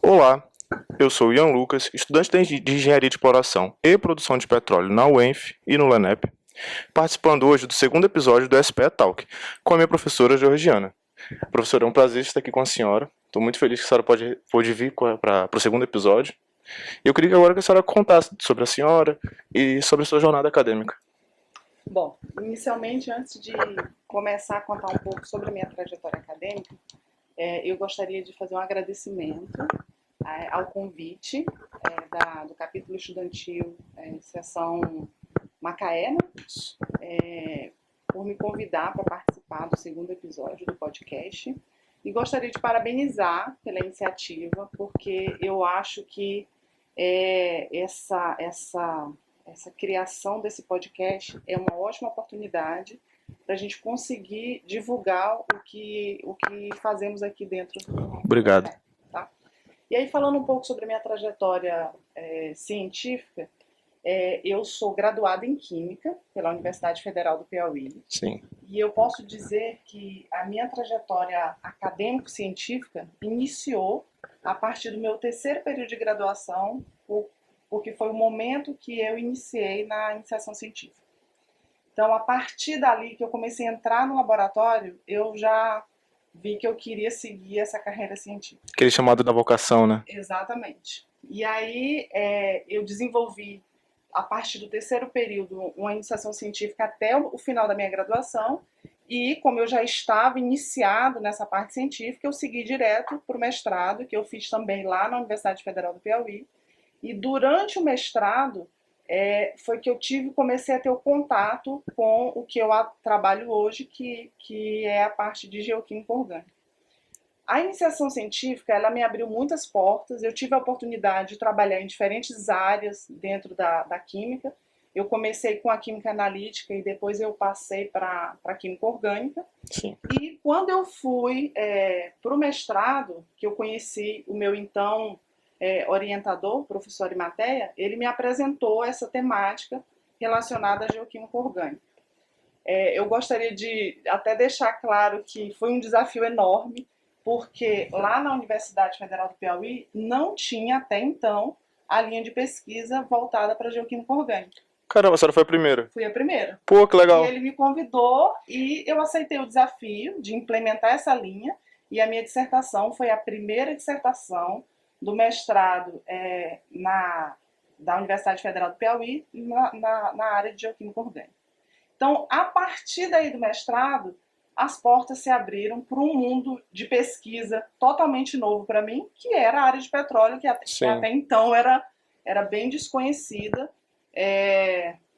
Olá, eu sou Ian Lucas, estudante de Engenharia de Exploração e Produção de Petróleo na UENF e no LANEP, participando hoje do segundo episódio do SPE Talk, com a minha professora Georgiana. Professora, é um prazer estar aqui com a senhora. Estou muito feliz que a senhora pode vir para o segundo episódio. E eu queria agora que a senhora contasse sobre a senhora e sobre a sua jornada acadêmica. Bom, inicialmente, antes de começar a contar um pouco sobre a minha trajetória acadêmica, eu gostaria de fazer um agradecimento ao convite do capítulo estudantil seção Macaé, por me convidar para participar do segundo episódio do podcast. E gostaria de parabenizar pela iniciativa, porque eu acho que essa criação desse podcast é uma ótima oportunidade para a gente conseguir divulgar o que fazemos aqui dentro do Obrigado. projeto, tá? E aí, falando um pouco sobre a minha trajetória científica, eu sou graduada em Química pela Universidade Federal do Piauí. Sim. E eu posso dizer que a minha trajetória acadêmico-científica iniciou a partir do meu terceiro período de graduação, porque foi o momento que eu iniciei na iniciação científica. Então, a partir dali que eu comecei a entrar no laboratório, eu já vi que eu queria seguir essa carreira científica. Aquele chamado da vocação, né? Exatamente. E aí eu desenvolvi, a partir do terceiro período, uma iniciação científica até o final da minha graduação. E como eu já estava iniciado nessa parte científica, eu segui direto para o mestrado, que eu fiz também lá na Universidade Federal do Piauí. E durante o mestrado foi que eu comecei a ter o contato com o que eu trabalho hoje, que é a parte de geoquímica orgânica. A iniciação científica, ela me abriu muitas portas. Eu tive a oportunidade de trabalhar em diferentes áreas dentro da química. Eu comecei com a química analítica e depois eu passei para a química orgânica. Sim. E quando eu fui para o mestrado, que eu conheci o meu então orientador, professor Arimateia, ele me apresentou essa temática relacionada à geoquímica orgânica. Eu gostaria de até deixar claro que foi um desafio enorme, porque lá na Universidade Federal do Piauí não tinha até então a linha de pesquisa voltada para a geoquímica orgânica. Caramba, a senhora foi a primeira. Fui a primeira. Pô, que legal. E ele me convidou e eu aceitei o desafio de implementar essa linha, e a minha dissertação foi a primeira dissertação do mestrado da Universidade Federal do Piauí na área de geoquímica orgânica. Então, a partir daí do mestrado, as portas se abriram para um mundo de pesquisa totalmente novo para mim, que era a área de petróleo, que até então era bem desconhecida,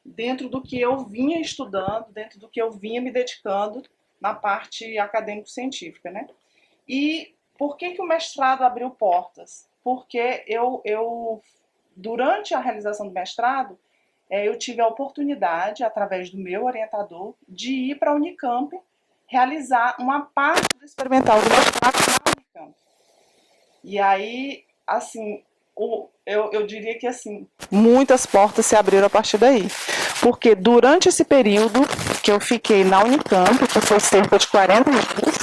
dentro do que eu vinha estudando, dentro do que eu vinha me dedicando na parte acadêmico-científica, né? E por que o mestrado abriu portas? Porque durante a realização do mestrado, eu tive a oportunidade, através do meu orientador, de ir para a Unicamp realizar uma parte do experimental do mestrado na Unicamp. E aí, assim, eu diria que assim, muitas portas se abriram a partir daí. Porque durante esse período que eu fiquei na Unicamp, que foi cerca de 40 dias,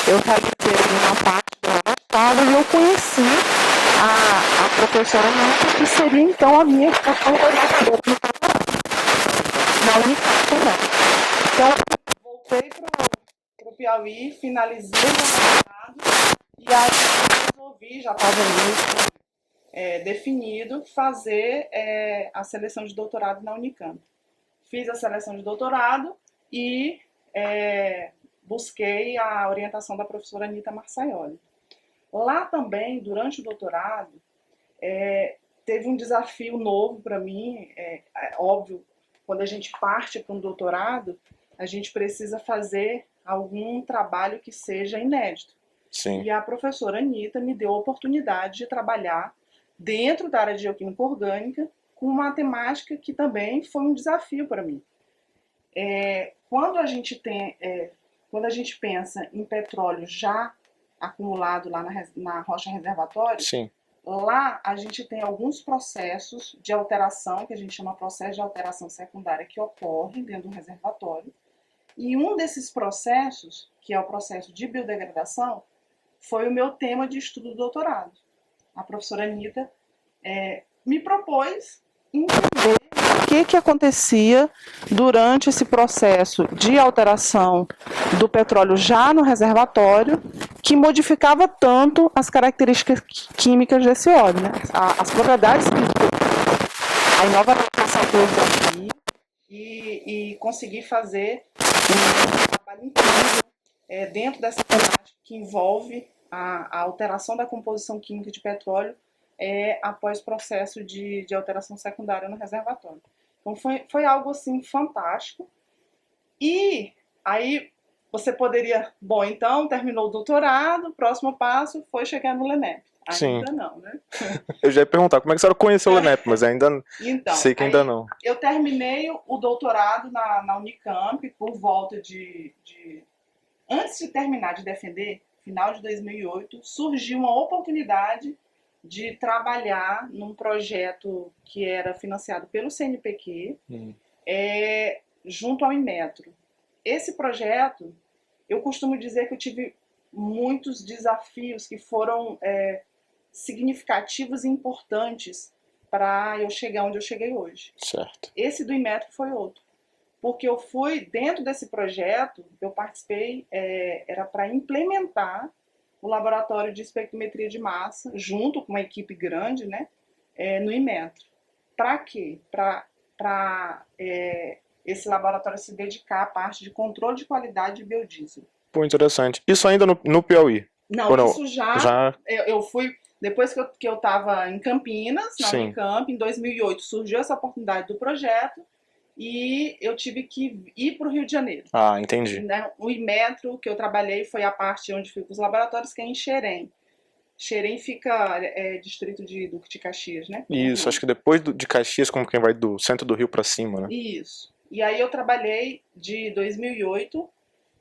eu realizei uma parte do mestrado e eu conheci a professora Nita, que seria então a minha orientadora na Unicamp também. Então, voltei para o Piauí, finalizei o mestrado e aí resolvi, já estava definido, fazer a seleção de doutorado na Unicamp. Fiz a seleção de doutorado e busquei a orientação da professora Anita Marçaioli. Lá também, durante o doutorado, teve um desafio novo para mim. Óbvio, quando a gente parte para um doutorado, a gente precisa fazer algum trabalho que seja inédito. Sim. E a professora Anita me deu a oportunidade de trabalhar dentro da área de geoquímica orgânica com uma temática que também foi um desafio para mim. Quando a gente pensa em petróleo já acumulado lá na rocha reservatório, Sim. Lá a gente tem alguns processos de alteração, que a gente chama processo de alteração secundária, que ocorre dentro do reservatório. E um desses processos, que é o processo de biodegradação, foi o meu tema de estudo do doutorado. a professora Anitta, me propôs entender o que acontecia durante esse processo de alteração do petróleo já no reservatório, que modificava tanto as características químicas desse óleo, né? As propriedades químicas. Aí, nova aplicação que eu desafio e conseguir fazer um trabalho incrível dentro dessa temática que envolve a alteração da composição química de petróleo após processo de alteração secundária no reservatório. Então foi algo assim fantástico. E aí você poderia, bom, então terminou o doutorado, o próximo passo foi chegar no LENEP. Ainda não, né? Eu já ia perguntar como é que a senhora conheceu o LENEP, mas ainda então, sei que ainda não. Eu terminei o doutorado na Unicamp por volta antes de terminar de defender, final de 2008, surgiu uma oportunidade de trabalhar num projeto que era financiado pelo CNPq, junto ao Inmetro. Esse projeto, eu costumo dizer que eu tive muitos desafios que foram significativos e importantes para eu chegar onde eu cheguei hoje. Certo. Esse do Inmetro foi outro. Porque eu fui, dentro desse projeto, eu participei, era para implementar o laboratório de espectrometria de massa, junto com uma equipe grande, né, no Inmetro. Para quê? Para esse laboratório se dedicar à parte de controle de qualidade de biodiesel. Pô, interessante. Isso ainda no Piauí? Não, isso já... Eu fui... Depois que eu estava em Campinas, na Unicamp, em 2008, surgiu essa oportunidade do projeto, e eu tive que ir para o Rio de Janeiro. Ah, entendi. Né? O Inmetro que eu trabalhei foi a parte onde ficam os laboratórios, que é em Xerém. Xerém fica distrito de Duque de Caxias, né? Isso, acho que depois de Caxias, como quem vai do centro do Rio para cima, né? Isso. E aí eu trabalhei de 2008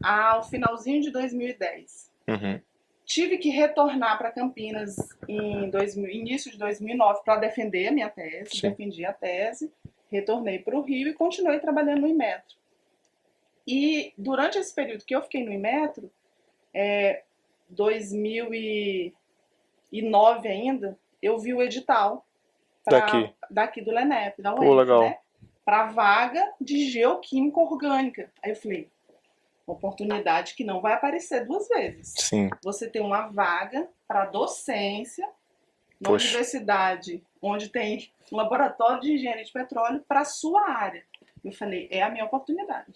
ao finalzinho de 2010. Uhum. Tive que retornar para Campinas em início de 2009 para defender a minha tese. Sim. Defendi a tese. Retornei para o Rio e continuei trabalhando no Inmetro. E durante esse período que eu fiquei no Inmetro, 2009 ainda, eu vi o edital daqui do LENEP, da UENF, né? Para vaga de geoquímica orgânica. Aí eu falei, oportunidade que não vai aparecer duas vezes. Sim. Você tem uma vaga para docência na universidade, onde tem um laboratório de engenharia de petróleo para a sua área. Eu falei, é a minha oportunidade.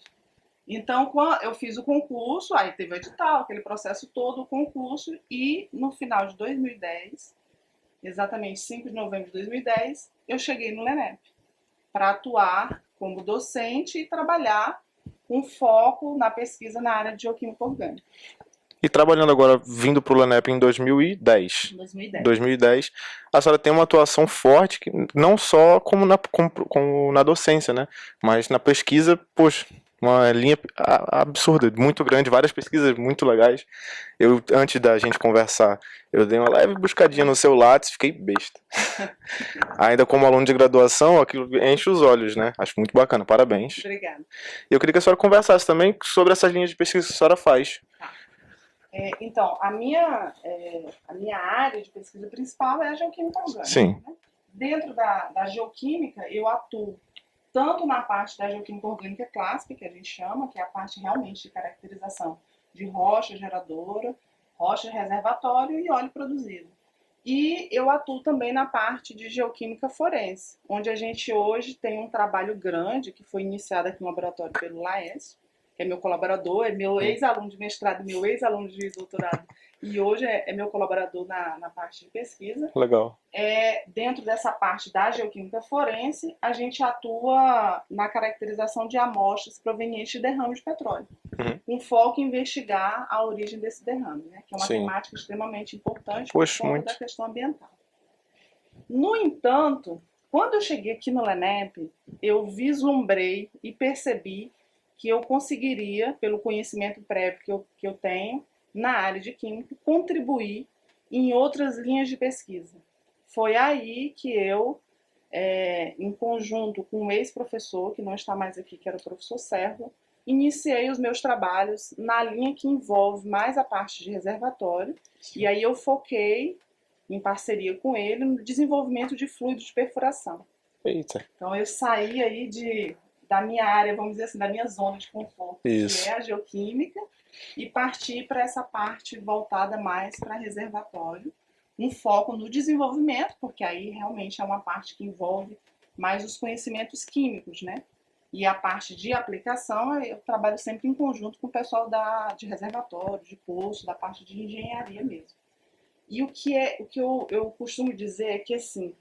Então, quando eu fiz o concurso, aí teve o edital, aquele processo todo, o concurso, e no final de 2010, exatamente 5 de novembro de 2010, eu cheguei no LENEP para atuar como docente e trabalhar com foco na pesquisa na área de geoquímica orgânica. E trabalhando agora, vindo para o LENEP em 2010. 2010. A senhora tem uma atuação forte, não só como na docência, né? Mas na pesquisa, poxa, uma linha absurda, muito grande, várias pesquisas muito legais. Eu, antes da gente conversar, eu dei uma leve buscadinha no seu Lattes e fiquei besta. Ainda como aluno de graduação, aquilo enche os olhos, né? Acho muito bacana, parabéns. Obrigada. E eu queria que a senhora conversasse também sobre essas linhas de pesquisa que a senhora faz. Tá. Então, a minha área de pesquisa principal é a geoquímica orgânica. Sim. Né? Dentro da geoquímica, eu atuo tanto na parte da geoquímica orgânica clássica, que a gente chama, que é a parte realmente de caracterização de rocha geradora, rocha de reservatório e óleo produzido. E eu atuo também na parte de geoquímica forense, onde a gente hoje tem um trabalho grande, que foi iniciado aqui no laboratório pelo Laércio, que é meu colaborador, é meu ex-aluno de mestrado, meu ex-aluno de doutorado, e hoje é meu colaborador na parte de pesquisa. Legal. Dentro dessa parte da geoquímica forense, a gente atua na caracterização de amostras provenientes de derrame de petróleo, com foco em investigar a origem desse derrame, né? Que é uma temática extremamente importante por conta da questão ambiental. No entanto, quando eu cheguei aqui no LENEP, eu vislumbrei e percebi que eu conseguiria, pelo conhecimento prévio que eu tenho na área de química, contribuir em outras linhas de pesquisa. Foi aí que eu, em conjunto com um ex-professor, que não está mais aqui, que era o professor Servo, iniciei os meus trabalhos na linha que envolve mais a parte de reservatório. E aí eu foquei em parceria com ele no desenvolvimento de fluidos de perfuração. Eita. Então eu saí aí da minha área, vamos dizer assim, da minha zona de conforto, Isso. que é a geoquímica, e parti para essa parte voltada mais para reservatório, um foco no desenvolvimento, porque aí realmente é uma parte que envolve mais os conhecimentos químicos, né? E a parte de aplicação, eu trabalho sempre em conjunto com o pessoal de reservatório, de poço, da parte de engenharia mesmo. E o que eu costumo dizer é que, assim,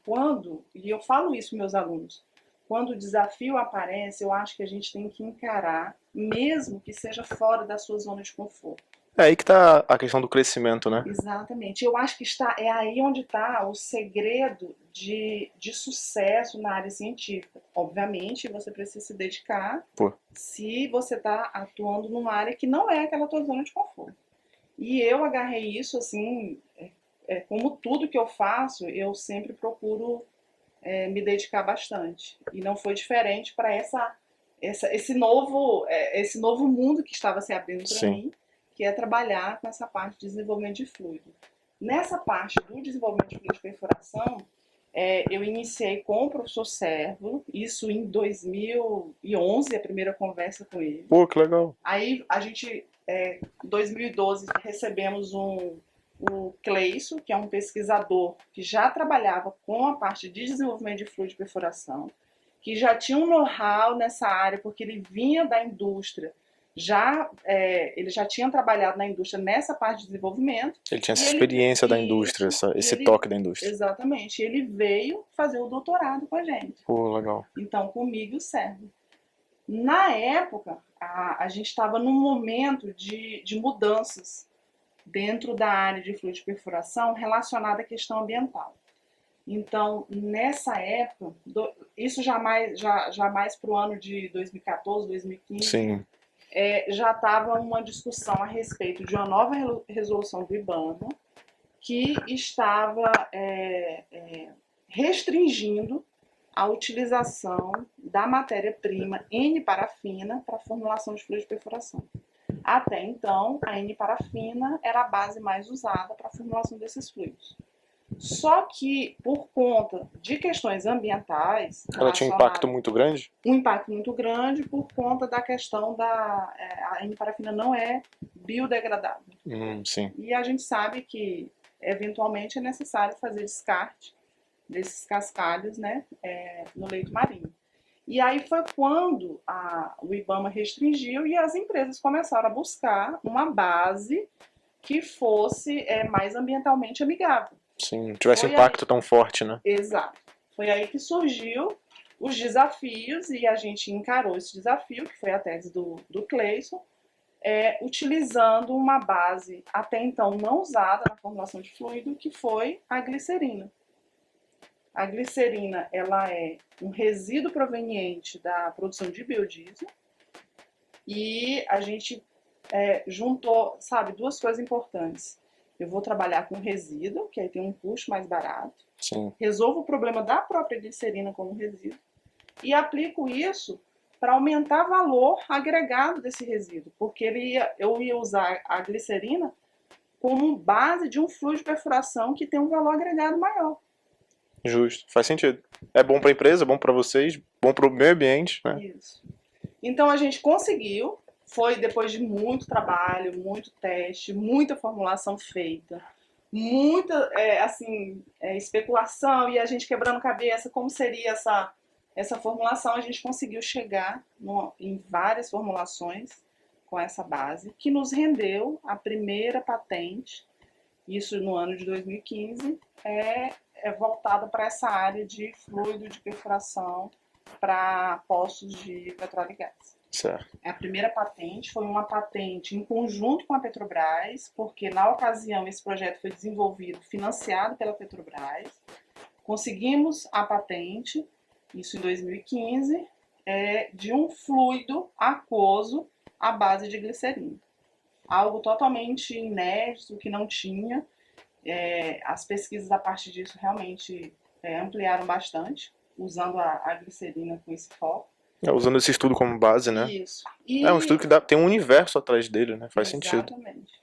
e eu falo isso para meus alunos, quando o desafio aparece, eu acho que a gente tem que encarar, mesmo que seja fora da sua zona de conforto. É aí que tá a questão do crescimento, né? Exatamente. Eu acho que é aí onde está o segredo de sucesso na área científica. Obviamente, você precisa se dedicar Pô. se você está atuando numa área que não é aquela tua zona de conforto. E eu agarrei isso, assim, como tudo que eu faço, eu sempre procuro me dedicar bastante. E não foi diferente para esse novo mundo que estava se abrindo para mim, que é trabalhar com essa parte de desenvolvimento de fluido. Nessa parte do desenvolvimento de fluido de perfuração, eu iniciei com o professor Servo, isso em 2011, a primeira conversa com ele. Pô, que legal. Aí a gente, em 2012, recebemos o Cleison, que é um pesquisador que já trabalhava com a parte de desenvolvimento de fluido de perfuração, que já tinha um know-how nessa área, porque ele vinha da indústria, ele já tinha trabalhado na indústria nessa parte de desenvolvimento. Ele tinha essa experiência da indústria, esse toque da indústria. Exatamente. Ele veio fazer o doutorado com a gente. Pô, legal. Então, comigo e o Sérgio. Na época, a gente estava num momento de mudanças dentro da área de fluido de perfuração relacionada à questão ambiental. Então, nessa época, isso já mais para o ano de 2014, 2015, Sim. Já estava uma discussão a respeito de uma nova resolução do IBAMA que estava restringindo a utilização da matéria-prima N-parafina para a formulação de fluido de perfuração. Até então, a N-parafina era a base mais usada para a formulação desses fluidos. Só que, por conta de questões ambientais... Ela tinha um impacto muito grande? Um impacto muito grande por conta da questão a N-parafina não é biodegradável. Sim. E a gente sabe que, eventualmente, é necessário fazer descarte desses cascalhos, né, no leito marinho. E aí foi quando o IBAMA restringiu e as empresas começaram a buscar uma base que fosse mais ambientalmente amigável. Sim, não tivesse impacto tão forte, né? Exato. Foi aí que surgiu os desafios e a gente encarou esse desafio, que foi a tese do Cleison, utilizando uma base até então não usada na formulação de fluido, que foi a glicerina. A glicerina, ela é um resíduo proveniente da produção de biodiesel e a gente juntou, sabe, duas coisas importantes. Eu vou trabalhar com resíduo, que aí tem um custo mais barato. Sim. Resolvo o problema da própria glicerina como resíduo e aplico isso para aumentar o valor agregado desse resíduo, porque eu ia usar a glicerina como base de um fluido de perfuração que tem um valor agregado maior. Justo, faz sentido. É bom para a empresa, bom para vocês, bom para o meio ambiente, né? Isso. Então a gente conseguiu, foi depois de muito trabalho, muito teste, muita formulação feita, muita especulação e a gente quebrando cabeça como seria essa formulação, a gente conseguiu chegar em várias formulações com essa base, que nos rendeu a primeira patente, isso no ano de 2015, voltada para essa área de fluido de perfuração para poços de petróleo e gás. Certo. A primeira patente foi uma patente em conjunto com a Petrobras, porque na ocasião esse projeto foi desenvolvido, financiado pela Petrobras. Conseguimos a patente, isso em 2015, de um fluido aquoso à base de glicerina. Algo totalmente inédito, que não tinha. As pesquisas a partir disso realmente ampliaram bastante, usando a glicerina com esse foco. Usando esse estudo como base, né? Isso. É um estudo que tem um universo atrás dele, né? Faz sentido. Exatamente.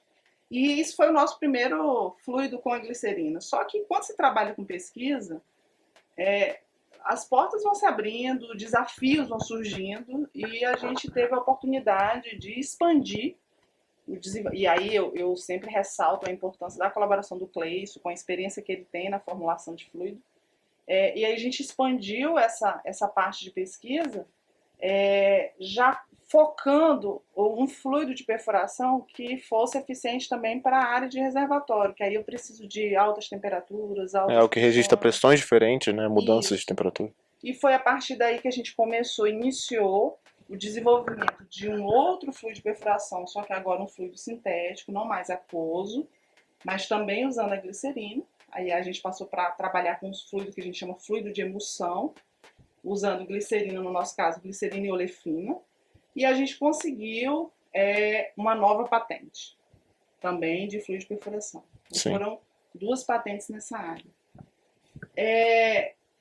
E isso foi o nosso primeiro fluido com a glicerina. Só que quando se trabalha com pesquisa, as portas vão se abrindo, desafios vão surgindo e a gente teve a oportunidade de expandir e aí eu sempre ressalto a importância da colaboração do Cleison, com a experiência que ele tem na formulação de fluido. E aí a gente expandiu essa parte de pesquisa, já focando um fluido de perfuração que fosse eficiente também para a área de reservatório, que aí eu preciso de altas temperaturas, É altas o que registra pressões. pressões diferentes, né? Mudanças de Isso. temperatura. E foi a partir daí que a gente iniciou o desenvolvimento de um outro fluido de perfuração, só que agora um fluido sintético, não mais aquoso, mas também usando a glicerina. Aí a gente passou para trabalhar com os fluidos que a gente chama fluido de emulsão, usando glicerina, no nosso caso, glicerina e olefina. E a gente conseguiu uma nova patente, também de fluido de perfuração. Então, foram 2 patentes nessa área.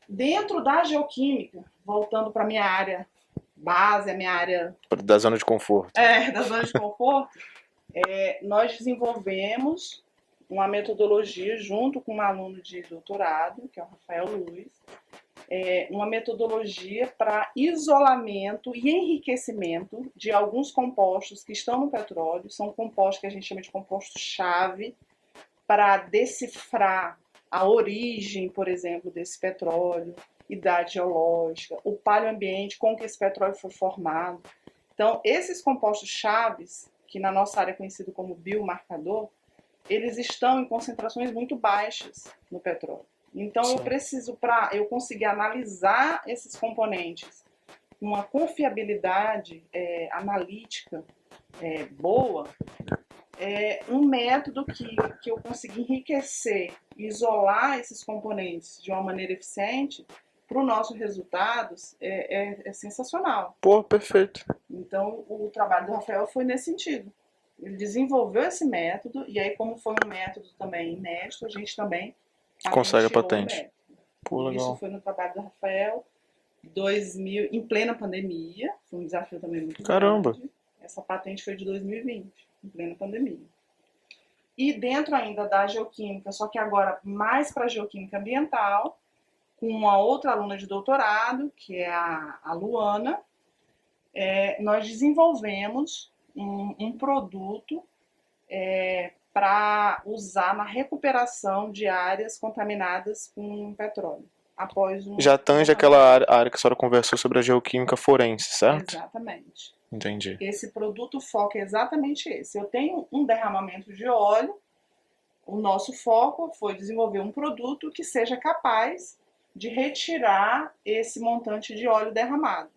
Dentro da geoquímica, voltando para a minha área base, a minha área Da zona de conforto. da zona de conforto, nós desenvolvemos uma metodologia junto com um aluno de doutorado, que é o Rafael Luiz, uma metodologia para isolamento e enriquecimento de alguns compostos que estão no petróleo. São compostos que a gente chama de compostos-chave para decifrar a origem, por exemplo, desse petróleo, idade geológica, o paleoambiente com que esse petróleo foi formado. Então, esses compostos chaves, que na nossa área é conhecido como biomarcador, eles estão em concentrações muito baixas no petróleo. Então, eu preciso, para eu conseguir analisar esses componentes com uma confiabilidade analítica boa, um método que eu consiga enriquecer e isolar esses componentes de uma maneira eficiente, para os nossos resultados, é sensacional. Pô, perfeito. Então, o trabalho do Rafael foi nesse sentido. Ele desenvolveu esse método, e aí, como foi um método também inédito, a gente também Consegue a patenteou o patente. método. Pô, legal. Isso foi no trabalho do Rafael, 2000, em plena pandemia, foi um desafio também muito grande. Essa patente foi de 2020, em plena pandemia. E dentro ainda da geoquímica, só que agora mais para a geoquímica ambiental, com uma outra aluna de doutorado, que é a Luana, nós desenvolvemos um produto para usar na recuperação de áreas contaminadas com petróleo. Após Já tange aquela área que a senhora conversou sobre a geoquímica forense, certo? Exatamente. Entendi. Esse produto foca exatamente esse. Eu tenho um derramamento de óleo, o nosso foco foi desenvolver um produto que seja capaz de retirar esse montante de óleo derramado.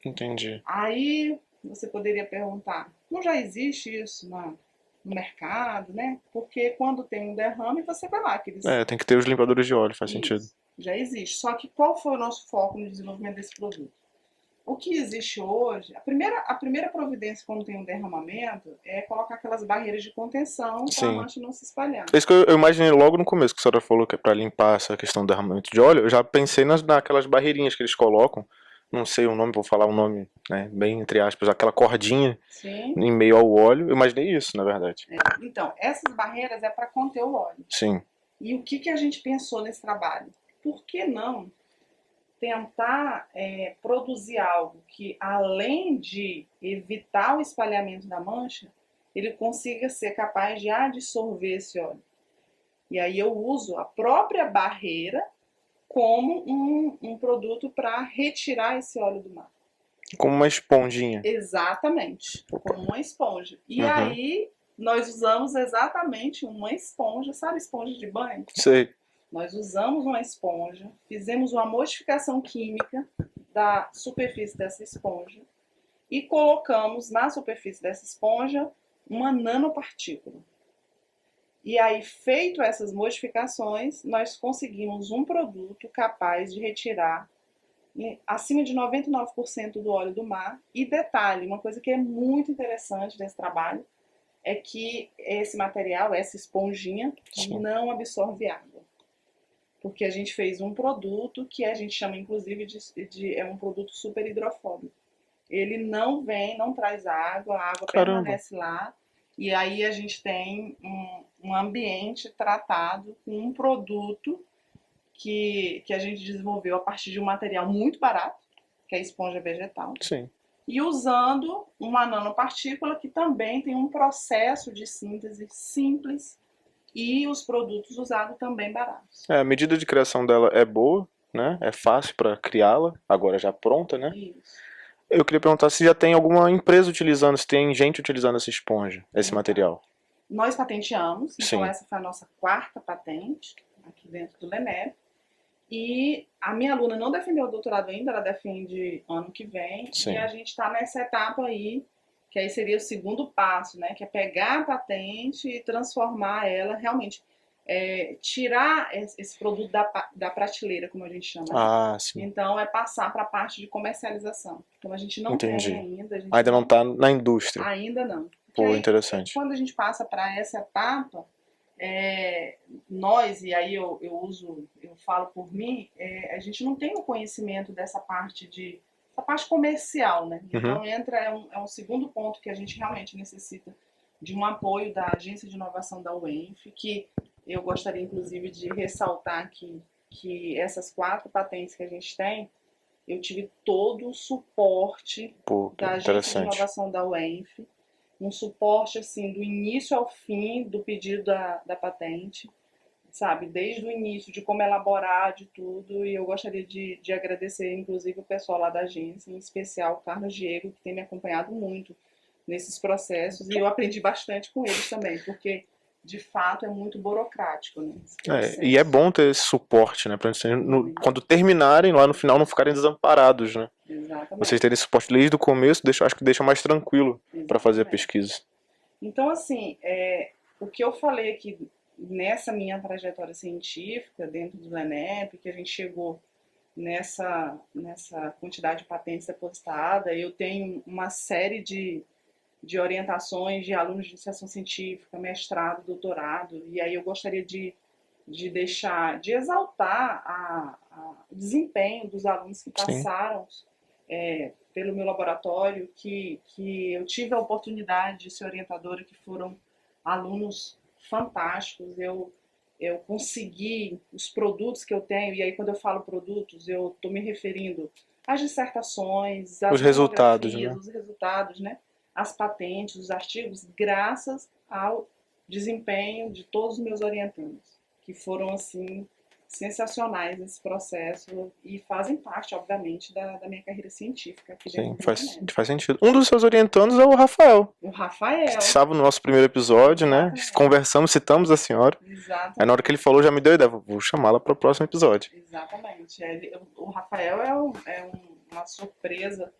Entendi. Aí você poderia perguntar, não já existe isso no mercado, né? Porque quando tem um derrame, você vai lá. Tem que ter os limpadores de óleo, faz sentido. Já existe. Só que qual foi o nosso foco no desenvolvimento desse produto? O que existe hoje, a primeira providência quando tem um derramamento é colocar aquelas barreiras de contenção para a mancha não se espalhar. É isso que eu imaginei logo no começo, que a senhora falou que é para limpar essa questão do derramamento de óleo. Eu já pensei naquelas barreirinhas que eles colocam, não sei o nome, vou falar o nome, né, bem entre aspas, aquela cordinha em meio ao óleo. Eu imaginei isso, na verdade. Então, essas barreiras é para conter o óleo. Sim. E o que a gente pensou nesse trabalho? Por que não tentar produzir algo que, além de evitar o espalhamento da mancha, ele consiga ser capaz de absorver esse óleo? E aí eu uso a própria barreira como um produto para retirar esse óleo do mar. Como uma esponjinha. Exatamente, como uma esponja. E aí nós usamos exatamente uma esponja, sabe esponja de banho? Sei. Nós usamos uma esponja, fizemos uma modificação química da superfície dessa esponja e colocamos na superfície dessa esponja uma nanopartícula. E aí, feito essas modificações, nós conseguimos um produto capaz de retirar acima de 99% do óleo do mar. E detalhe, uma coisa que é muito interessante nesse trabalho é que esse material, essa esponjinha, não absorve água. Porque a gente fez um produto que a gente chama, inclusive, de um produto super hidrofóbico. Ele não traz água, a água permanece lá. E aí a gente tem um ambiente tratado com um produto que a gente desenvolveu a partir de um material muito barato, que é a esponja vegetal, Sim. e usando uma nanopartícula que também tem um processo de síntese simples e os produtos usados também baratos. A medida de criação dela é boa, né? É fácil para criá-la, agora já pronta, né? Isso. Eu queria perguntar se já tem alguma empresa utilizando, se tem gente utilizando essa esponja, esse Então, material. nós patenteamos, então Sim. essa foi a nossa quarta patente aqui dentro do LENEP. E a minha aluna não defendeu o doutorado ainda, ela defende ano que vem. Sim. E a gente está nessa etapa aí, que aí seria o segundo passo, né? Que é pegar a patente e transformar ela realmente, tirar esse produto da prateleira, como a gente chama, né? Ah, sim. Então é passar para a parte de comercialização. Então a gente não tem Entendi. ainda. A gente Ainda não está na indústria. Ainda não. Porque Pô, aí, interessante. quando a gente passa para essa etapa, nós, e aí eu falo por mim, a gente não tem o conhecimento dessa parte essa parte comercial, né? Então entra, é um segundo ponto que a gente realmente necessita de um apoio da Agência de Inovação da UENF, que eu gostaria inclusive de ressaltar aqui que essas 4 patentes que a gente tem, eu tive todo o suporte Pô, da Agência de Inovação da UENF, um suporte assim do início ao fim do pedido da patente, sabe, desde o início de como elaborar, de tudo. E eu gostaria de agradecer inclusive o pessoal lá da agência, em especial o Carlos Diego, que tem me acompanhado muito nesses processos, e eu aprendi bastante com eles também, porque de fato é muito burocrático, né, esse processo. E é bom ter esse suporte, né? Pra quando terminarem lá no final não ficarem desamparados, né? Exatamente. Vocês terem suporte desde o começo, acho que deixa mais tranquilo para fazer a pesquisa. Então, assim, o que eu falei aqui nessa minha trajetória científica dentro do LENEP, que a gente chegou nessa quantidade de patentes depositadas, eu tenho uma série de orientações de alunos de iniciação científica, mestrado, doutorado, e aí eu gostaria de exaltar o desempenho dos alunos que passaram pelo meu laboratório, que eu tive a oportunidade de ser orientadora, que foram alunos fantásticos. Eu consegui os produtos que eu tenho, e aí quando eu falo produtos, eu estou me referindo às dissertações, às resultados, né? os resultados, né? As patentes, os artigos, graças ao desempenho de todos os meus orientandos, que foram, assim, sensacionais nesse processo e fazem parte, obviamente, da minha carreira científica aqui dentro do LENEP. Faz sentido. Um dos seus orientandos é o Rafael. O Rafael. Que estava no nosso primeiro episódio, né? Conversamos, citamos a senhora. Exatamente. Aí na hora que ele falou, já me deu a ideia. Vou chamá-la para o próximo episódio. Exatamente. O Rafael é uma surpresa,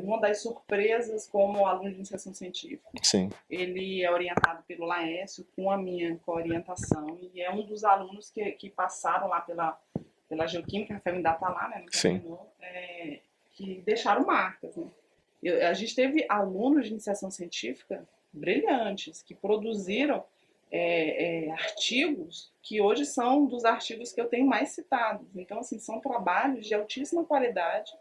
uma das surpresas como aluno de iniciação científica. Sim. Ele é orientado pelo Laércio com a minha coorientação e é um dos alunos que passaram lá pela Geoquímica, Rafael ainda está lá, né? Sim. Que deixaram marcas, né? A gente teve alunos de iniciação científica brilhantes, que produziram artigos que hoje são dos artigos que eu tenho mais citados. Então, assim, são trabalhos de altíssima qualidade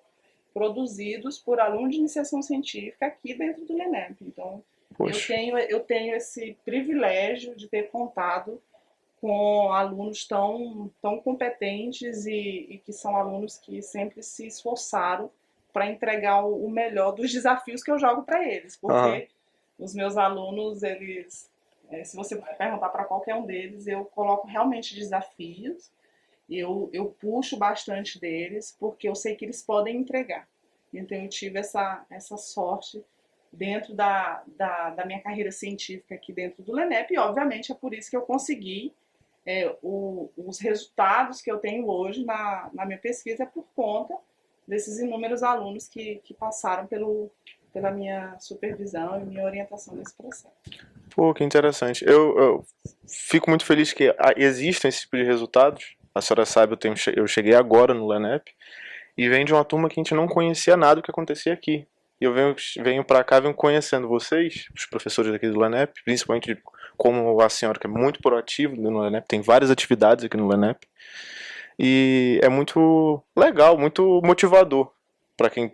produzidos por alunos de iniciação científica aqui dentro do LENEP. Então, eu tenho esse privilégio de ter contado com alunos tão competentes e que são alunos que sempre se esforçaram para entregar o melhor dos desafios que eu jogo para eles. Porque os meus alunos, eles, se você perguntar para qualquer um deles, eu coloco realmente desafios. Eu puxo bastante deles, porque eu sei que eles podem entregar. Então, eu tive essa sorte dentro da minha carreira científica aqui dentro do LENEP, e, obviamente, é por isso que eu consegui os resultados que eu tenho hoje na minha pesquisa, é por conta desses inúmeros alunos que passaram pela minha supervisão e minha orientação nesse processo. Pô, que interessante. Eu fico muito feliz que existam esse tipo de resultados. A senhora sabe, eu cheguei agora no LENEP e venho de uma turma que a gente não conhecia nada do que acontecia aqui. E eu venho pra cá, venho conhecendo vocês, os professores aqui do LENEP, principalmente como a senhora, que é muito proativa no LENEP, tem várias atividades aqui no LENEP. E é muito legal, muito motivador para quem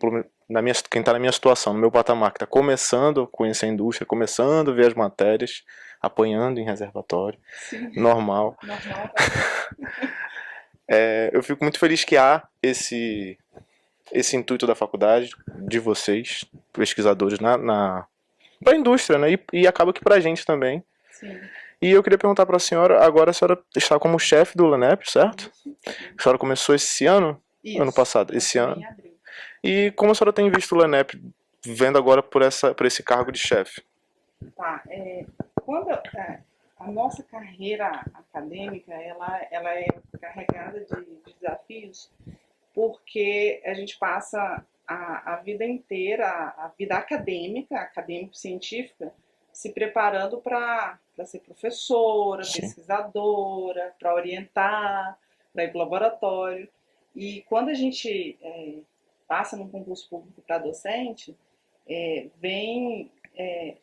quem está na minha situação, no meu patamar, que está começando a conhecer a indústria, começando a ver as matérias, apanhando em reservatório, Sim, normal. normal. Eu fico muito feliz que há esse intuito da faculdade, de vocês, pesquisadores, para a indústria, né? E acaba que para a gente também. Sim, E eu queria perguntar para a senhora, agora a senhora está como chefe do LENEP, certo? isso. A senhora começou esse ano? Ano Isso. passado, Eu esse assumi ano. em abril. E como a senhora tem visto o LENEP vendo agora por esse cargo de chefe? Tá, quando a nossa carreira acadêmica, ela é carregada de desafios, porque a gente passa a vida inteira, a vida acadêmica, acadêmico-científica, se preparando para ser professora, Sim. pesquisadora, para orientar, para ir para o laboratório. E quando a gente passa num concurso público para docente, vem,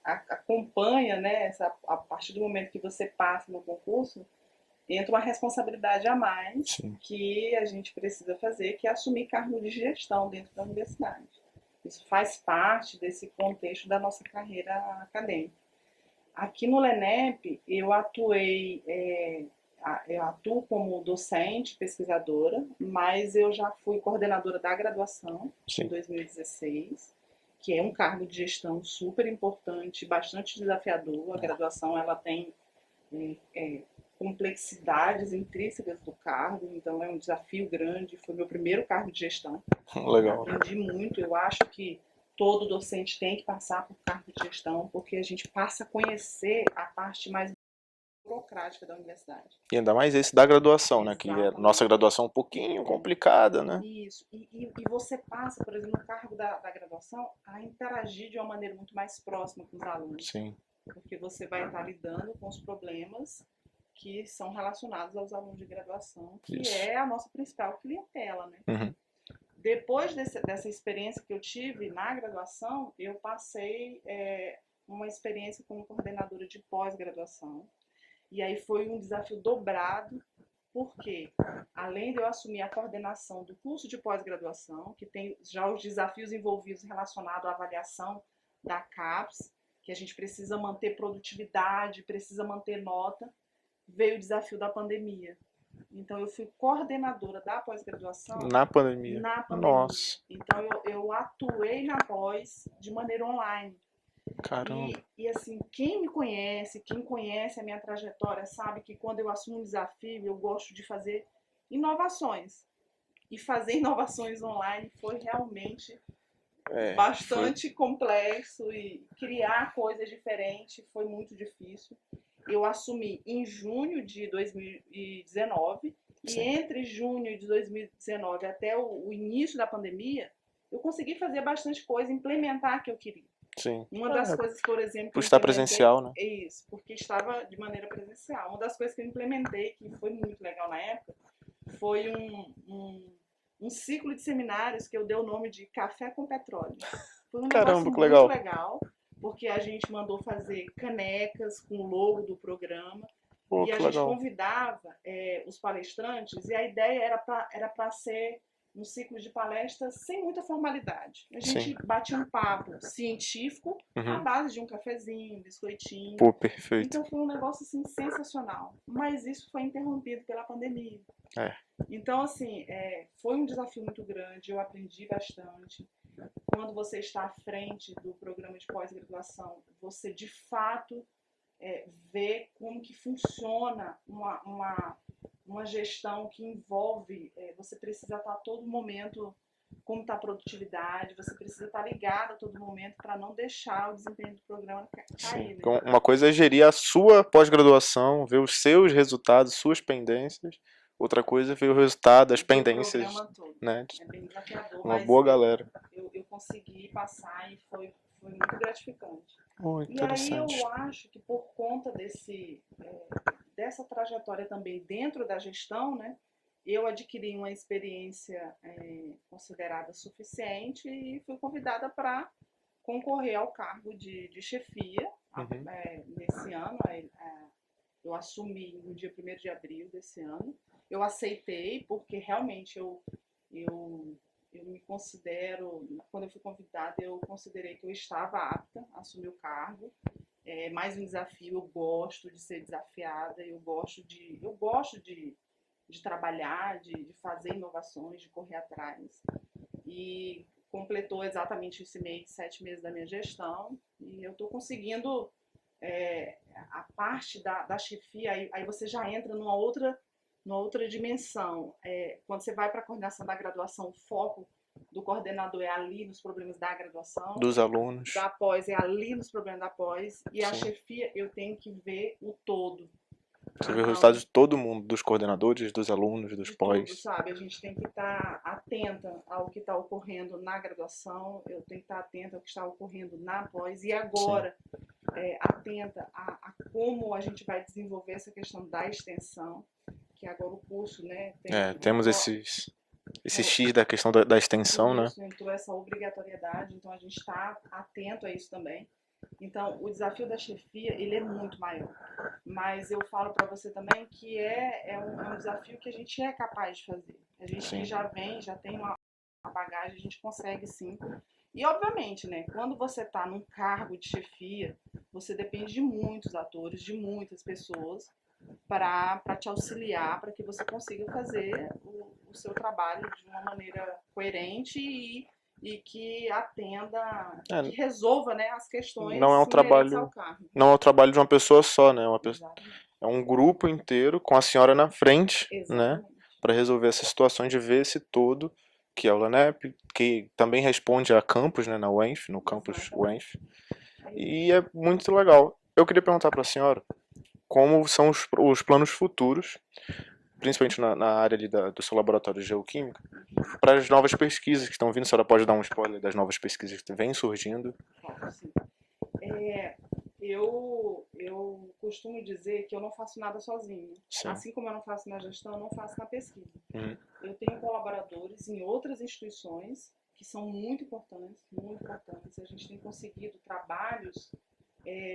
acompanha, né, a partir do momento que você passa no concurso, entra uma responsabilidade a mais Sim. que a gente precisa fazer, que é assumir cargo de gestão dentro da universidade. Isso faz parte desse contexto da nossa carreira acadêmica. Aqui no LENEP, eu atuo como docente, pesquisadora, mas eu já fui coordenadora da graduação em Sim. 2016, que é um cargo de gestão super importante, bastante desafiador. A graduação ela tem complexidades intrínsecas do cargo, então é um desafio grande. Foi meu primeiro cargo de gestão. Legal. Aprendi muito. Eu acho que todo docente tem que passar por cargo de gestão, porque a gente passa a conhecer a parte mais burocrática da universidade. E ainda mais esse da graduação, né? Que é nossa Exatamente. graduação um pouquinho complicada, né? Isso. E você passa, por exemplo, no cargo da graduação, a interagir de uma maneira muito mais próxima com os alunos. Sim. Porque você vai estar lidando com os problemas que são relacionados aos alunos de graduação, que Isso. é a nossa principal clientela, né? Uhum. Depois dessa experiência que eu tive na graduação, eu passei uma experiência como coordenadora de pós-graduação. E aí foi um desafio dobrado, porque além de eu assumir a coordenação do curso de pós-graduação, que tem já os desafios envolvidos relacionados à avaliação da CAPES, que a gente precisa manter produtividade, precisa manter nota, veio o desafio da pandemia. Então eu fui coordenadora da pós-graduação Na pandemia. na pandemia. Nossa. Então eu atuei na pós de maneira online. Caramba. E assim, quem me conhece, quem conhece a minha trajetória, sabe que quando eu assumo um desafio, eu gosto de fazer inovações. E fazer inovações online foi realmente bastante complexo, e criar coisas diferentes foi muito difícil. Eu assumi em junho de 2019 e entre junho de 2019 até o início da pandemia, eu consegui fazer bastante coisa, implementar o que eu queria. Sim. Uma das coisas, por exemplo, que Por eu estar implementei presencial, né? é isso, porque estava de maneira presencial. Uma das coisas que eu implementei, que foi muito legal na época, foi um ciclo de seminários que eu dei o nome de Café com Petróleo. Foi um negócio Caramba, que muito legal. legal, porque a gente mandou fazer canecas com o logo do programa. Pô, E a que gente legal. convidava os palestrantes, e a ideia era para ser um ciclo de palestras sem muita formalidade. A gente batia um papo científico à base de um cafezinho, um biscoitinho. Pô, perfeito. Então foi um negócio assim sensacional. Mas isso foi interrompido pela pandemia. Então, assim, foi um desafio muito grande, eu aprendi bastante. Quando você está à frente do programa de pós-graduação, você de fato ver como que funciona uma gestão que envolve, você precisa estar a todo momento como está a produtividade, você precisa estar ligado a todo momento para não deixar o desempenho do programa cair. Né? Uma coisa é gerir a sua pós-graduação, ver os seus resultados, suas pendências. Outra coisa é ver o resultado, as pendências. O programa todo. Né? É bem desafiador, uma mas boa galera. Eu consegui passar e foi muito gratificante. E aí Interessante. eu acho que por conta dessa trajetória também dentro da gestão, né, eu adquiri uma experiência considerada suficiente e fui convidada para concorrer ao cargo de chefia nesse ano. Eu assumi no dia 1º de abril desse ano. Eu aceitei porque realmente eu eu me considero, quando eu fui convidada, eu considerei que eu estava apta a assumir o cargo. É mais um desafio, eu gosto de ser desafiada, eu gosto de trabalhar, de fazer inovações, de correr atrás. E completou exatamente esse mês, 7 meses da minha gestão, e eu estou conseguindo a parte da chefia, aí você já entra numa outra dimensão. Quando você vai para a coordenação da graduação, o foco do coordenador é ali nos problemas da graduação, Dos alunos. da pós é ali nos problemas da pós, e a Sim. chefia eu tenho que ver o todo. Você vê o Então, resultado de todo mundo, dos coordenadores, dos alunos, dos de tudo, pós. sabe? A gente tem que estar atenta ao que está ocorrendo na graduação, eu tenho que estar atenta ao que está ocorrendo na pós, e agora atenta a como a gente vai desenvolver essa questão da extensão, que agora o curso, né, Temos esse X da questão da extensão, né? isso, entrou essa obrigatoriedade, então a gente está atento a isso também. Então, o desafio da chefia, ele é muito maior. Mas eu falo para você também que é um desafio que a gente é capaz de fazer. A gente Sim. que já tem uma bagagem, a gente consegue sim. E, obviamente, né, quando você está num cargo de chefia, você depende de muitos atores, de muitas pessoas, para te auxiliar, para que você consiga fazer o seu trabalho de uma maneira coerente e que atenda, que resolva, né, as questões Não é um inerentes trabalho, ao cargo. não é um trabalho de uma pessoa só, né? Exatamente. É um grupo inteiro com a senhora na frente, né? Exatamente. Para resolver essas situações, de ver esse todo, que é o LANEP, que também responde a campus, né, na UENF, no campus Exatamente. UENF. E é muito legal. Eu queria perguntar para a senhora como são os planos futuros, principalmente na área ali do seu laboratório de geoquímica, para as novas pesquisas que estão vindo. A senhora pode dar um spoiler das novas pesquisas que vêm surgindo? Claro, sim. Eu costumo dizer que eu não faço nada sozinha. Sim. Assim como eu não faço na gestão, eu não faço na pesquisa. Uhum. Eu tenho colaboradores em outras instituições que são muito importantes, muito importantes. A gente tem conseguido trabalhos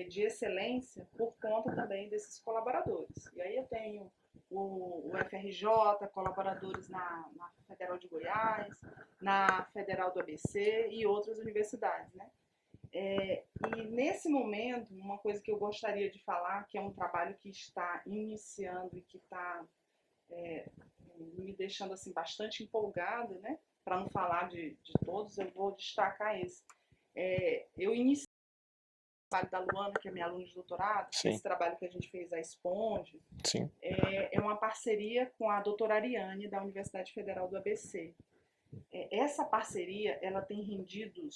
de excelência por conta também desses colaboradores. E aí eu tenho o FRJ, colaboradores na Federal de Goiás, na Federal do ABC e outras universidades, né? E nesse momento, uma coisa que eu gostaria de falar, que é um trabalho que está iniciando e que está me deixando assim bastante empolgada, né? Para não falar de todos, eu vou destacar esse. Eu iniciei o trabalho da Luana, que é minha aluna de doutorado, esse trabalho que a gente fez, a Esponge, é uma parceria com a doutora Ariane, da Universidade Federal do ABC. Essa parceria, ela tem rendido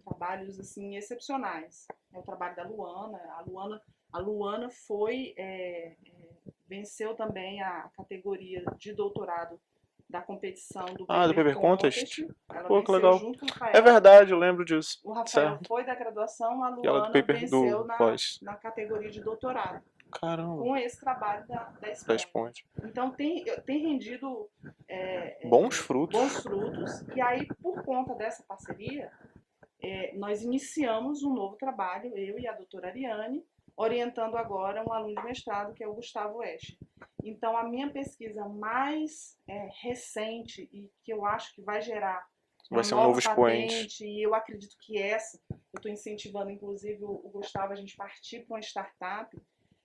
trabalhos assim excepcionais. É o trabalho da Luana. A Luana venceu também a categoria de doutorado da competição do Paper Contest. Ela Pô, que venceu legal. junto com o Rafael. É verdade, eu lembro disso. O Rafael Certo. foi da graduação, a E ela do Luana paper venceu do pós. na categoria de doutorado. Caramba. Com esse trabalho da Da Esponge. Então tem rendido bons frutos. E aí, por conta dessa parceria, nós iniciamos um novo trabalho, eu e a doutora Ariane, orientando agora um aluno de mestrado, que é o Gustavo Escher. Então, a minha pesquisa mais recente e que eu acho que vai gerar vai ser um novo expoente. E eu acredito que eu estou incentivando, inclusive, o Gustavo, a gente partir para uma startup.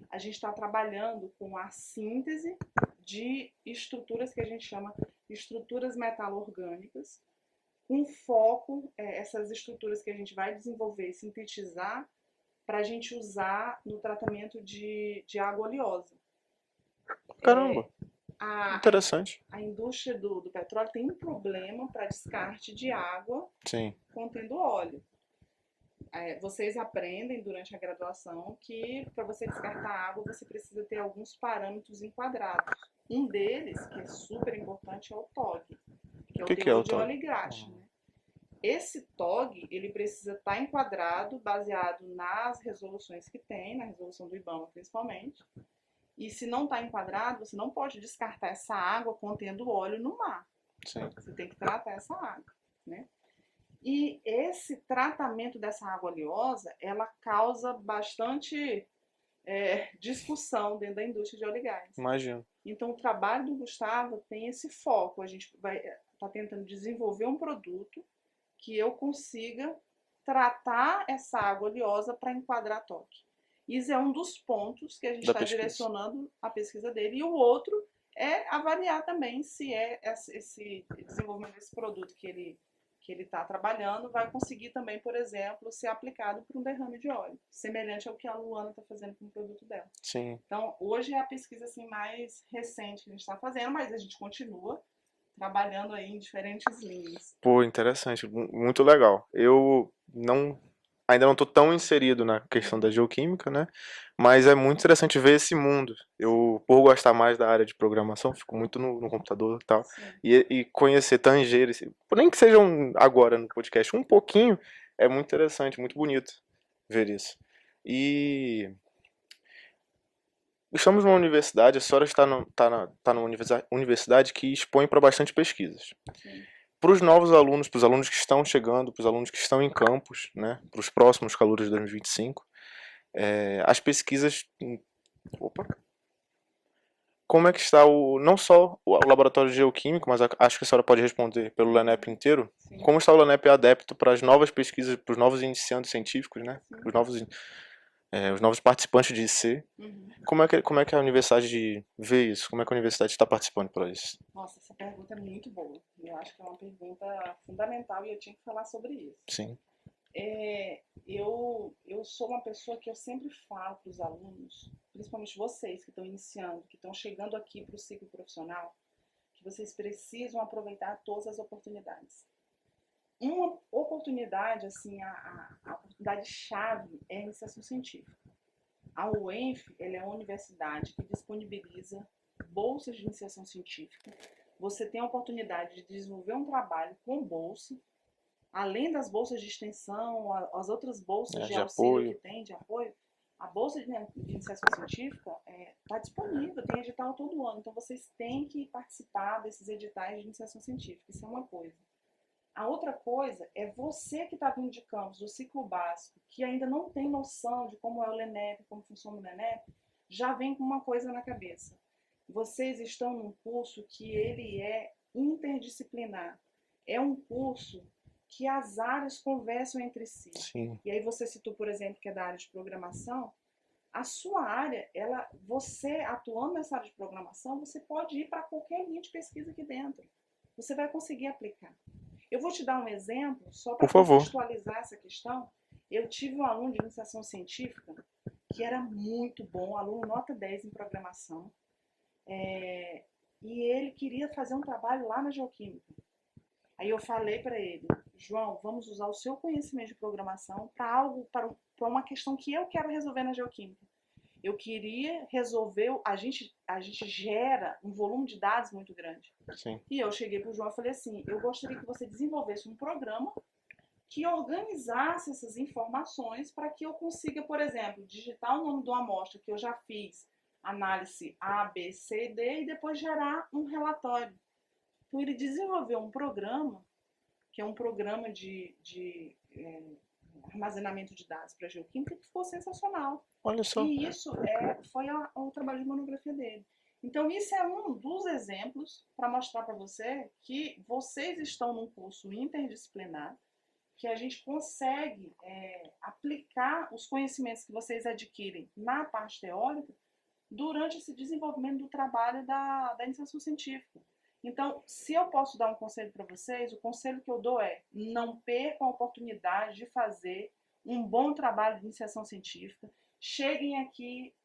A gente está trabalhando com a síntese de estruturas que a gente chama de estruturas metalorgânicas, com foco, essas estruturas que a gente vai desenvolver e sintetizar para a gente usar no tratamento de água oleosa. Caramba! Interessante. A indústria do petróleo tem um problema para descarte de água contendo óleo. Vocês aprendem durante a graduação que para você descartar água você precisa ter alguns parâmetros enquadrados. Um deles, que é super importante, é o TOG, que é o teor de óleo e graxa. Né? Esse TOG ele precisa estar enquadrado baseado nas resoluções que tem, na resolução do IBAMA principalmente. E se não está enquadrado, você não pode descartar essa água contendo óleo no mar. Você tem que tratar essa água, né? E esse tratamento dessa água oleosa, ela causa bastante discussão dentro da indústria de óleo e gás. Imagino. Então, o trabalho do Gustavo tem esse foco. A gente está está tentando desenvolver um produto que eu consiga tratar essa água oleosa para enquadrar toque. Isso é um dos pontos que a gente está direcionando a pesquisa dele. E o outro é avaliar também se esse desenvolvimento desse produto que ele está trabalhando vai conseguir também, por exemplo, ser aplicado para um derrame de óleo, semelhante ao que a Luana está fazendo com o produto dela. Sim. Então, hoje é a pesquisa assim, mais recente que a gente está fazendo, mas a gente continua trabalhando aí em diferentes linhas. Pô, interessante, muito legal. Eu ainda não estou tão inserido na questão da geoquímica, né? Mas é muito interessante ver esse mundo. Eu, por gostar mais da área de programação, fico muito no computador e tal. E conhecer, tanger, nem que seja agora no podcast, um pouquinho, é muito interessante, muito bonito ver isso. E estamos numa universidade, a senhora está numa universidade que expõe para bastante pesquisas. Sim. Para os novos alunos, para os alunos que estão chegando, para os alunos que estão em campus, né, para os próximos calouros de 2025, as pesquisas. Opa! Como é que está não só o laboratório de geoquímico, mas acho que a senhora pode responder pelo LANEP inteiro. Sim. Como está o LANEP adepto para as novas pesquisas, para os novos iniciantes científicos, né? Os novos participantes de IC. Uhum. Como é que a universidade vê isso? Como é que a universidade está participando para isso? Nossa, essa pergunta é muito boa. Eu acho que é uma pergunta fundamental e eu tinha que falar sobre isso. Sim. Eu sou uma pessoa que eu sempre falo para os alunos, principalmente vocês que estão iniciando, que estão chegando aqui para o ciclo profissional, que vocês precisam aproveitar todas as oportunidades. Uma oportunidade, assim, a oportunidade chave é a iniciação científica. A UENF, ela é uma universidade que disponibiliza bolsas de iniciação científica. Você tem a oportunidade de desenvolver um trabalho com bolsa, além das bolsas de extensão, as outras bolsas de auxílio apoio que tem, de apoio. A bolsa de iniciação científica está disponível, tem edital todo ano. Então, vocês têm que participar desses editais de iniciação científica. Isso é uma coisa. A outra coisa é você que está vindo de campus, do ciclo básico, que ainda não tem noção de como é o LENEP, como funciona o LENEP, já vem com uma coisa na cabeça. Vocês estão num curso que ele é interdisciplinar. É um curso que as áreas conversam entre si. Sim. E aí você citou, por exemplo, que é da área de programação. A sua área, você atuando nessa área de programação, você pode ir para qualquer linha de pesquisa aqui dentro. Você vai conseguir aplicar. Eu vou te dar um exemplo, só para contextualizar essa questão. Eu tive um aluno de iniciação científica que era muito bom, aluno nota 10 em programação, e ele queria fazer um trabalho lá na geoquímica. Aí eu falei para ele, João, vamos usar o seu conhecimento de programação para uma questão que eu quero resolver na geoquímica. Eu queria resolver, a gente gera um volume de dados muito grande. Sim. E eu cheguei para o João e falei assim, eu gostaria que você desenvolvesse um programa que organizasse essas informações para que eu consiga, por exemplo, digitar o nome de uma amostra que eu já fiz, análise A, B, C, D, e depois gerar um relatório. Então ele desenvolveu um programa, que é um programa de armazenamento de dados para geoquímica, que ficou sensacional. Olha só. E isso foi o trabalho de monografia dele. Então, isso é um dos exemplos para mostrar para você que vocês estão num curso interdisciplinar, que a gente consegue aplicar os conhecimentos que vocês adquirem na parte teórica durante esse desenvolvimento do trabalho da iniciação científica. Então, se eu posso dar um conselho para vocês, o conselho que eu dou é não percam a oportunidade de fazer um bom trabalho de iniciação científica. Cheguem aqui,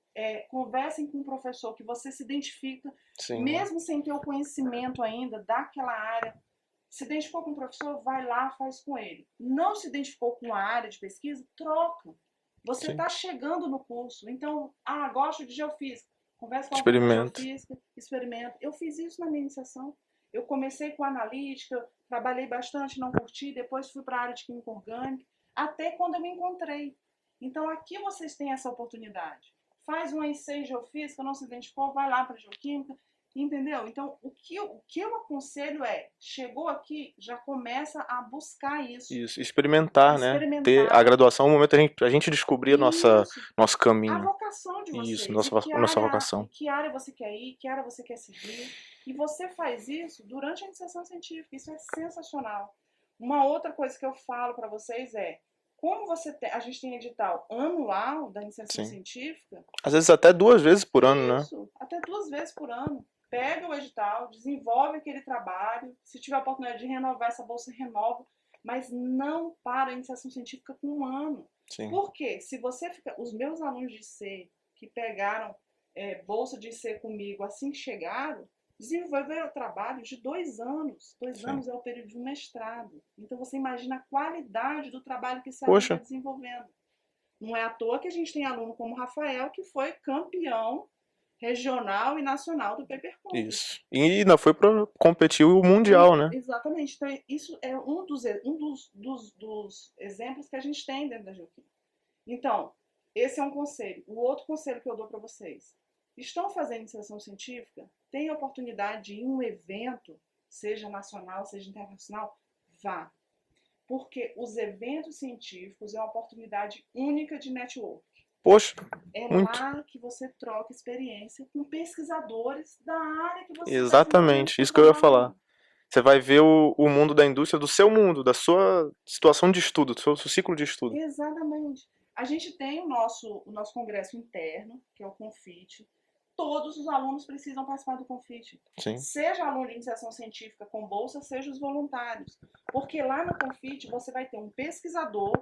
conversem com um professor que você se identifica, Sim. mesmo sem ter o conhecimento ainda daquela área. Se identificou com o professor, vai lá, faz com ele. Não se identificou com a área de pesquisa, troca. Você está chegando no curso, então, gosto de geofísica. Conversa com a geofísica, experimenta. Eu fiz isso na minha iniciação. Eu comecei com analítica, trabalhei bastante, não curti, depois fui para a área de química orgânica, até quando eu me encontrei. Então, aqui vocês têm essa oportunidade. Faz um IC geofísica, não se identificou, vai lá para a geoquímica, Entendeu? Então, o que eu aconselho é, chegou aqui, já começa a buscar isso. Isso, experimentar, né? Ter a Experimentar. graduação é o momento a gente descobrir Isso. nosso A caminho. vocação de Isso, vocês. nossa vocação. Que área você quer ir, que área você quer seguir. E você faz isso durante a iniciação científica. Isso é sensacional. Uma outra coisa que eu falo para vocês é, como a gente tem edital anual da iniciação Sim. científica, Às vezes até 2 vezes por ano, né? isso, até 2 vezes por ano. Pega o edital, desenvolve aquele trabalho. Se tiver a oportunidade de renovar essa bolsa, renova. Mas não para a iniciação científica com um ano. Sim. Por quê? Se você fica. Os meus alunos de C que pegaram bolsa de C comigo assim que chegaram, desenvolveram trabalho de 2 anos. Dois Sim. anos é o período de um mestrado. Então você imagina a qualidade do trabalho que esse aluno está Poxa, desenvolvendo. Não é à toa que a gente tem aluno como o Rafael, que foi campeão regional e nacional do Paper Compass. isso. E ainda foi pra competir o Mundial, né? Exatamente. Então, isso é um dos exemplos que a gente tem dentro da Geoquímica. Então, esse é um conselho. O outro conselho que eu dou para vocês. Estão fazendo iniciação científica? Tem a oportunidade de ir em um evento, seja nacional, seja internacional? Vá. Porque os eventos científicos é uma oportunidade única de network. Poxa, É muito. lá que você troca experiência com pesquisadores da área que você está desenvolvendo Exatamente, seu isso que eu ia falar. trabalho. Você vai ver o mundo da indústria, do seu mundo, da sua situação de estudo, do seu ciclo de estudo. Exatamente. A gente tem o nosso congresso interno, que é o Confit. Todos os alunos precisam participar do Confit. Sim. Seja aluno de iniciação científica com bolsa, seja os voluntários. Porque lá no Confit você vai ter um pesquisador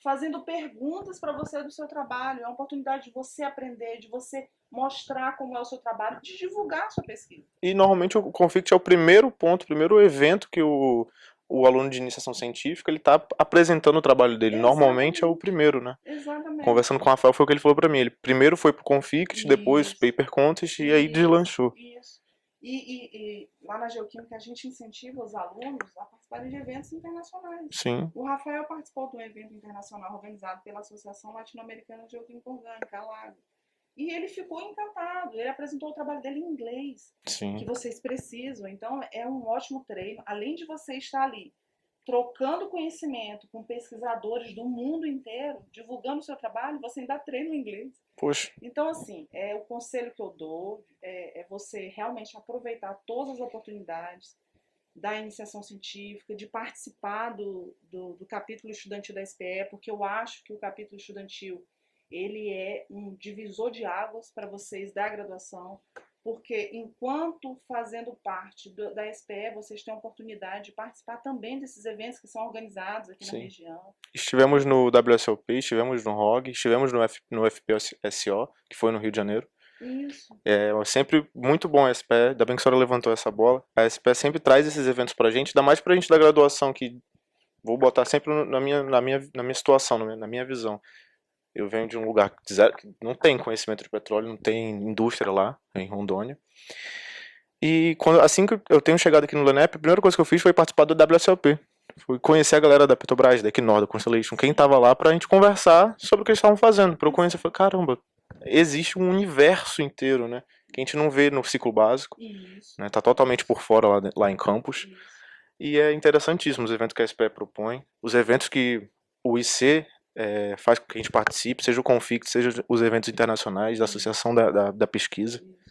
fazendo perguntas para você do seu trabalho. É uma oportunidade de você aprender, de você mostrar como é o seu trabalho, de divulgar a sua pesquisa. E normalmente o Conflict é o primeiro ponto, o primeiro evento que o aluno de iniciação científica ele está apresentando o trabalho dele. Normalmente é o Exatamente. primeiro, né? Exatamente. Conversando com o Rafael foi o que ele falou para mim. Ele primeiro foi pro Conflict, depois Isso. Paper Contest e aí Isso, deslanchou. isso. E lá na Geoquímica a gente incentiva os alunos a participarem de eventos internacionais. Sim, O Rafael participou de um evento internacional organizado pela Associação Latino-Americana de Geoquímica Orgânica, a LAGO. E ele ficou encantado. Ele apresentou o trabalho dele em inglês, sim. que vocês precisam. Então é um ótimo treino. Além de você estar ali trocando conhecimento com pesquisadores do mundo inteiro, divulgando o seu trabalho, você ainda treina o inglês. Poxa, Então, assim, o conselho que eu dou é você realmente aproveitar todas as oportunidades da iniciação científica, de participar do capítulo estudantil da SPE, porque eu acho que o capítulo estudantil ele é um divisor de águas para vocês da graduação, porque enquanto fazendo parte da SPE, vocês têm a oportunidade de participar também desses eventos que são organizados aqui na sim. região. Estivemos no WSLP, estivemos no ROG, estivemos no FPSO, que foi no Rio de Janeiro. Isso. É sempre muito bom a SPE, ainda bem que a senhora levantou essa bola. A SPE sempre traz esses eventos pra gente, ainda mais pra gente da graduação, que vou botar sempre na minha situação, na minha visão. Eu venho de um lugar que não tem conhecimento de petróleo, não tem indústria lá, em Rondônia. E assim que eu tenho chegado aqui no LANEP, a primeira coisa que eu fiz foi participar do WSLP. Fui conhecer a galera da Petrobras, da Equinor, da Constellation, quem tava lá pra gente conversar sobre o que eles estavam fazendo. Pra eu conhecer, eu falei, caramba, existe um universo inteiro, né? Que a gente não vê no ciclo básico, Isso. né? Tá totalmente por fora lá em campus. Isso. E é interessantíssimo os eventos que a SPE propõe, os eventos que o IC faz com que a gente participe, seja o Confict, seja os eventos internacionais da Associação da Pesquisa. Isso.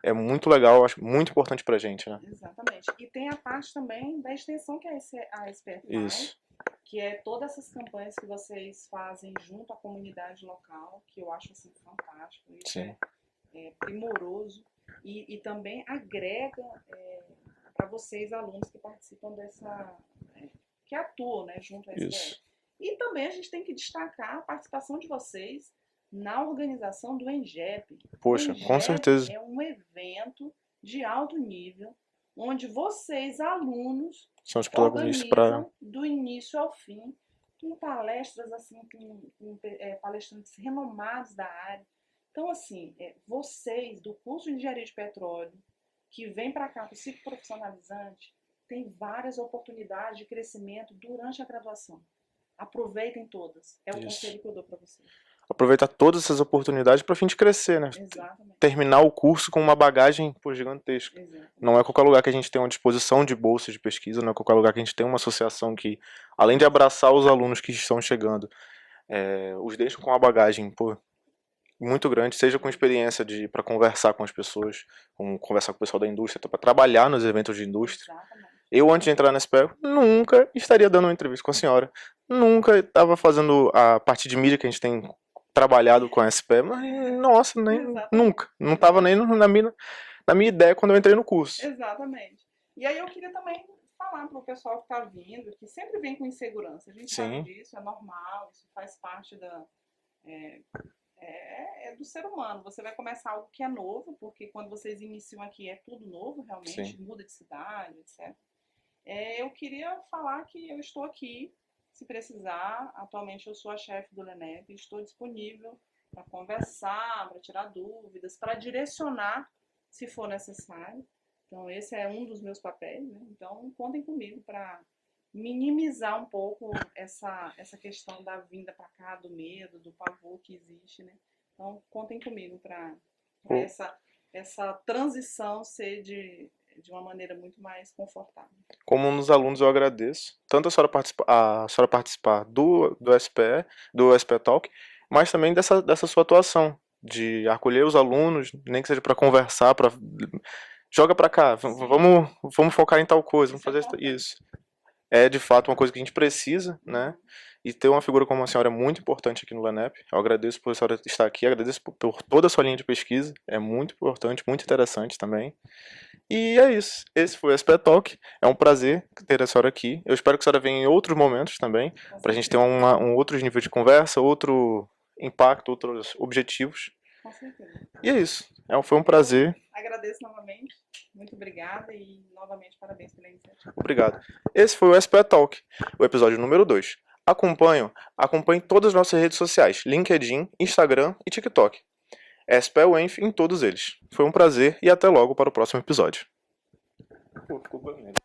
É muito legal, acho muito importante pra gente, né? Exatamente. E tem a parte também da extensão que a SPE faz, Isso. que é todas essas campanhas que vocês fazem junto à comunidade local, que eu acho assim fantástico. Isso Sim. é primoroso e também agrega para vocês, alunos que participam dessa. Que atuam, né, junto à SPE. Isso. E também a gente tem que destacar a participação de vocês na organização do ENGEP. Poxa, O com ENGEP certeza. é um evento de alto nível, onde vocês, alunos, São os protagonistas para. organizam do início ao fim, com palestras assim, com palestrantes renomados da área. Então, assim, vocês do curso de Engenharia de Petróleo, que vem para cá para o ciclo profissionalizante, tem várias oportunidades de crescimento durante a graduação. Aproveitem todas. É o Isso. conselho que eu dou para vocês. aproveitar todas essas oportunidades para fim de crescer, né? Exatamente. Terminar o curso com uma bagagem gigantesca. Exatamente. Não é qualquer lugar que a gente tem uma disposição de bolsa de pesquisa, não é qualquer lugar que a gente tem uma associação que, além de abraçar os alunos que estão chegando, os deixa com uma bagagem muito grande, seja com experiência para conversar com as pessoas, conversar com o pessoal da indústria, para trabalhar nos eventos de indústria. Exatamente. Eu, antes de entrar na SPE, nunca estaria dando uma entrevista com a senhora. Nunca estava fazendo a parte de mídia que a gente tem trabalhado com a SPE, mas, nossa, nunca. Não estava nem na minha ideia quando eu entrei no curso. Exatamente. E aí eu queria também falar para o pessoal que está vindo, que sempre vem com insegurança. A gente sabe disso, é normal, isso faz parte do ser humano. Você vai começar algo que é novo, porque quando vocês iniciam aqui é tudo novo, realmente, muda de cidade, etc. Eu queria falar que eu estou aqui, se precisar. Atualmente eu sou a chefe do LENEP, estou disponível para conversar, para tirar dúvidas, para direcionar se for necessário. Então esse é um dos meus papéis, né? Então contem comigo para minimizar um pouco essa questão da vinda para cá, do medo, do pavor que existe, né? Então contem comigo para essa transição ser de uma maneira muito mais confortável. Como um dos alunos, eu agradeço tanto a senhora participar do SPE, do SPE Talk, mas também dessa sua atuação, de acolher os alunos, nem que seja para conversar, joga para cá, vamos focar em tal coisa, vamos fazer isso. É de fato uma coisa que a gente precisa, né? E ter uma figura como a senhora é muito importante aqui no LENEP. Eu agradeço por a senhora estar aqui, agradeço por toda a sua linha de pesquisa, é muito importante, muito interessante também. E é isso. Esse foi o SPE Talk. É um prazer ter a senhora aqui. Eu espero que a senhora venha em outros momentos também, para a gente ter um outro nível de conversa, outro impacto, outros objetivos. Com certeza. E é isso. Foi um prazer. Agradeço novamente. Muito obrigada e novamente parabéns pela iniciativa. Obrigado. Esse foi o SPE Talk, o episódio número 2. Acompanhe todas as nossas redes sociais, LinkedIn, Instagram e TikTok. SPE UENF em todos eles. Foi um prazer e até logo para o próximo episódio. Pô, ficou bonito.